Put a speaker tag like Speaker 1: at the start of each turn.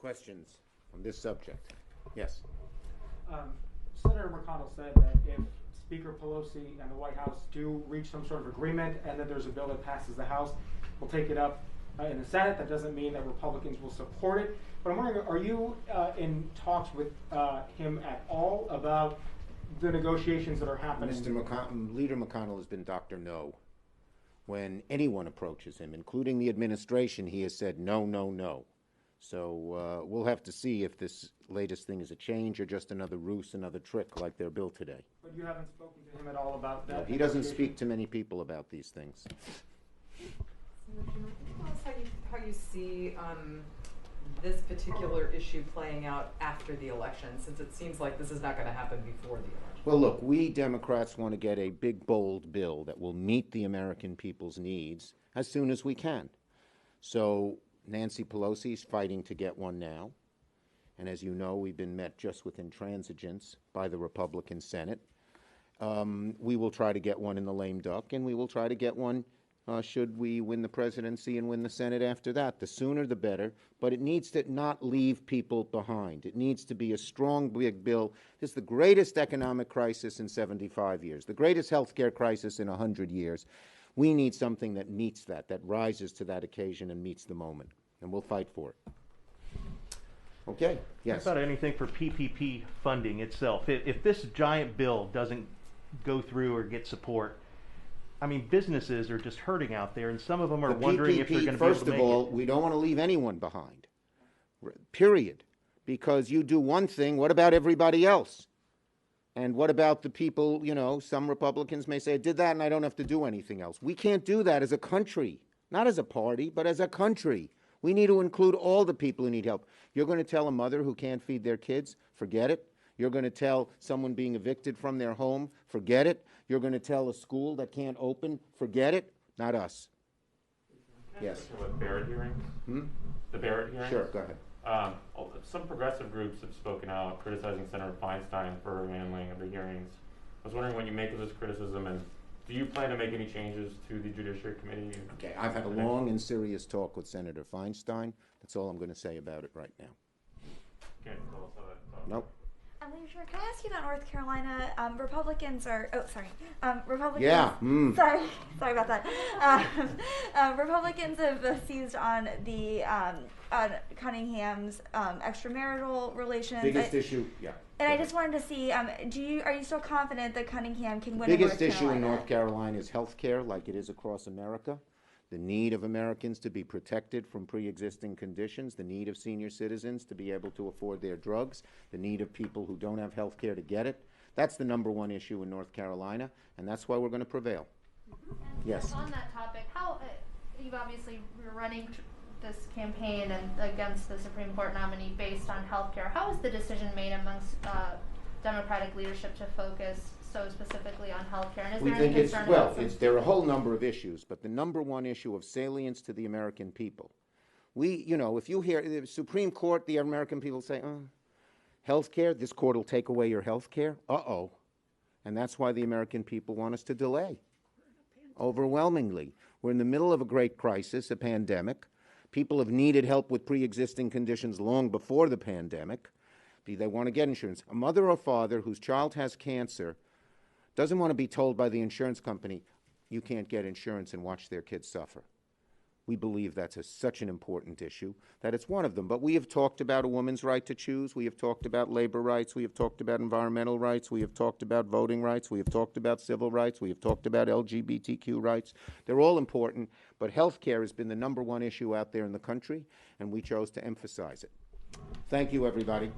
Speaker 1: questions on this subject? Yes.
Speaker 2: Senator McConnell said that if Speaker Pelosi and the White House do reach some sort of agreement and that there's a bill that passes the House, we'll take it up in the Senate. That doesn't mean that Republicans will support it. But I'm wondering, are you in talks with him at all about the negotiations that are happening?
Speaker 1: Leader McConnell has been Dr. No. When anyone approaches him, including the administration, he has said no, no, no. So we'll have to see if this latest thing is a change or just another ruse, another trick like their bill today.
Speaker 2: But you haven't spoken to him at all about that?
Speaker 1: No, he doesn't speak to many people about these things.
Speaker 3: Tell us how you see this particular issue playing out after the election, since it seems like this is not going to happen before the election.
Speaker 1: Well, look, we Democrats want to get a big, bold bill that will meet the American people's needs as soon as we can. So Nancy Pelosi's fighting to get one now. And as you know, we've been met just with intransigence by the Republican Senate. We will try to get one in the lame duck, and we will try to get one should we win the presidency and win the Senate after that. The sooner the better, but it needs to not leave people behind. It needs to be a strong, big bill. This is the greatest economic crisis in 75 years, the greatest health care crisis in 100 years. We need something that meets that rises to that occasion and meets the moment, and we'll fight for it. Okay, yes.
Speaker 4: What about anything for PPP funding itself? If this giant bill doesn't go through or get support, I mean, businesses are just hurting out there, and some of them are wondering if they're going to be able to make it.
Speaker 1: First of all, we don't want to leave anyone behind, period. Because you do one thing, what about everybody else? And what about the people, you know, some Republicans may say, I did that and I don't have to do anything else. We can't do that as a country, not as a party, but as a country. We need to include all the people who need help. You're going to tell a mother who can't feed their kids, forget it. You're going to tell someone being evicted from their home, forget it. You're going to tell a school that can't open, forget it. Not us. Yes.
Speaker 5: With Barrett hearings? The Barrett hearings?
Speaker 1: Sure, go ahead.
Speaker 5: Some progressive groups have spoken out criticizing Senator Feinstein for her handling of the hearings. I was wondering what you make of this criticism, and do you plan to make any changes to the Judiciary Committee?
Speaker 1: Okay, I've had a long and serious talk with Senator Feinstein. That's all I'm going to say about it right now.
Speaker 5: Can't tell us how that
Speaker 1: Nope.
Speaker 6: Leader Schumer, can I ask you about North Carolina? Republicans are, Republicans.
Speaker 1: Yeah.
Speaker 6: Sorry about that. Republicans have seized on the on Cunningham's extramarital relations.
Speaker 1: Biggest issue, yeah.
Speaker 6: And I just wanted to see, are you still confident that Cunningham can win
Speaker 1: Biggest
Speaker 6: in North
Speaker 1: issue in
Speaker 6: Carolina?
Speaker 1: North Carolina is health care, like it is across America. The need of Americans to be protected from pre-existing conditions, the need of senior citizens to be able to afford their drugs, the need of people who don't have health care to get it. That's the number one issue in North Carolina, and that's why we're going to prevail.
Speaker 7: And
Speaker 1: Yes.
Speaker 7: on that topic, how you've obviously were running this campaign and against the Supreme Court nominee based on health care. How was the decision made amongst Democratic leadership to focus so specifically on health care? And is
Speaker 1: We
Speaker 7: there
Speaker 1: think
Speaker 7: any
Speaker 1: it's,
Speaker 7: concern
Speaker 1: well,
Speaker 7: about
Speaker 1: there are a whole number of issues, but the number one issue of salience to the American people. If you hear the Supreme Court, the American people say, health care, this court will take away your health care. Uh-oh. And that's why the American people want us to delay. Overwhelmingly. We're in the middle of a great crisis, a pandemic. People have needed help with pre-existing conditions long before the pandemic. They want to get insurance. A mother or father whose child has cancer doesn't want to be told by the insurance company, you can't get insurance and watch their kids suffer. We believe that's such an important issue that it's one of them. But we have talked about a woman's right to choose. We have talked about labor rights. We have talked about environmental rights. We have talked about voting rights. We have talked about civil rights. We have talked about LGBTQ rights. They're all important, but health care has been the number one issue out there in the country, and we chose to emphasize it. Thank you, everybody.